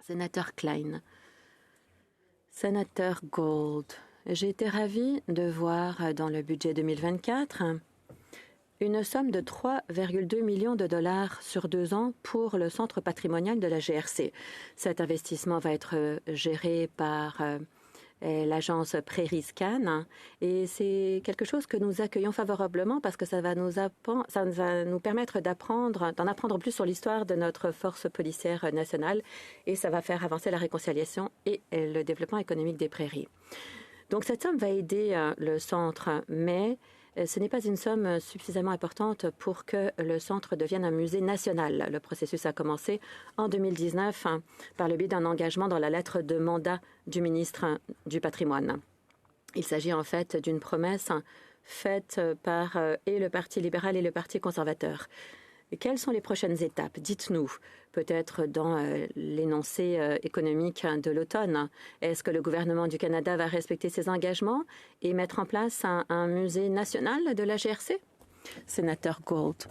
Sénateur Klein. Sénateur Gold, j'ai été ravie de voir dans le budget 2024 une somme de 3,2 millions de dollars sur 2 ans pour le centre patrimonial de la GRC. Cet investissement va être géré par l'agence Prairie Scan et c'est quelque chose que nous accueillons favorablement parce que ça va nous permettre d'en apprendre plus sur l'histoire de notre force policière nationale et ça va faire avancer la réconciliation et le développement économique des prairies. Donc cette somme va aider le centre, mais ce n'est pas une somme suffisamment importante pour que le centre devienne un musée national. Le processus a commencé en 2019 par le biais d'un engagement dans la lettre de mandat du ministre du Patrimoine. Il s'agit en fait d'une promesse faite par et le Parti libéral et le Parti conservateur. Quelles sont les prochaines étapes? Dites-nous, peut-être dans l'énoncé économique de l'automne. Est-ce que le gouvernement du Canada va respecter ses engagements et mettre en place un musée national de la GRC? Sénateur Gold,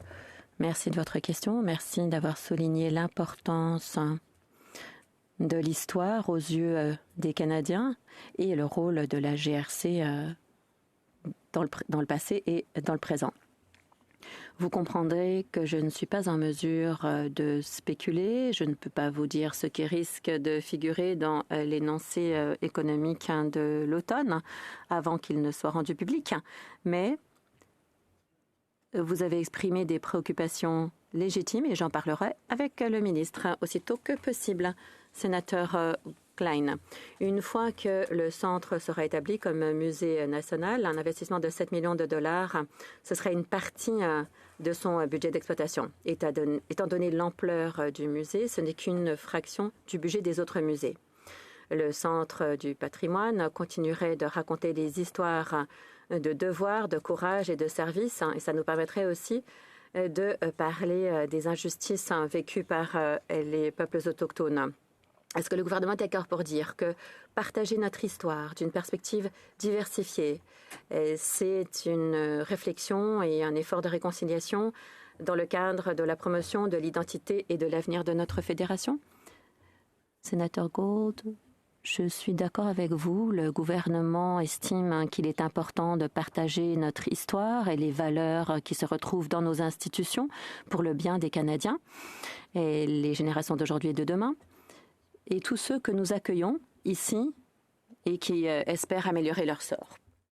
merci de votre question. Merci d'avoir souligné l'importance de l'histoire aux yeux des Canadiens et le rôle de la GRC dans le passé et dans le présent. Vous comprendrez que je ne suis pas en mesure de spéculer. Je ne peux pas vous dire ce qui risque de figurer dans l'énoncé économique de l'automne avant qu'il ne soit rendu public. Mais vous avez exprimé des préoccupations légitimes et j'en parlerai avec le ministre aussitôt que possible. Sénateur Klein. Une fois que le centre sera établi comme musée national, un investissement de 7 millions de dollars, ce serait une partie de son budget d'exploitation. Étant donné l'ampleur du musée, ce n'est qu'une fraction du budget des autres musées. Le Centre du patrimoine continuerait de raconter des histoires de devoir, de courage et de service, et ça nous permettrait aussi de parler des injustices vécues par les peuples autochtones. Est-ce que le gouvernement est d'accord pour dire que partager notre histoire d'une perspective diversifiée, c'est une réflexion et un effort de réconciliation dans le cadre de la promotion de l'identité et de l'avenir de notre fédération? Sénateur Gold, je suis d'accord avec vous. Le gouvernement estime qu'il est important de partager notre histoire et les valeurs qui se retrouvent dans nos institutions pour le bien des Canadiens et les générations d'aujourd'hui et de demain. Et tous ceux que nous accueillons ici et qui espèrent améliorer leur sort.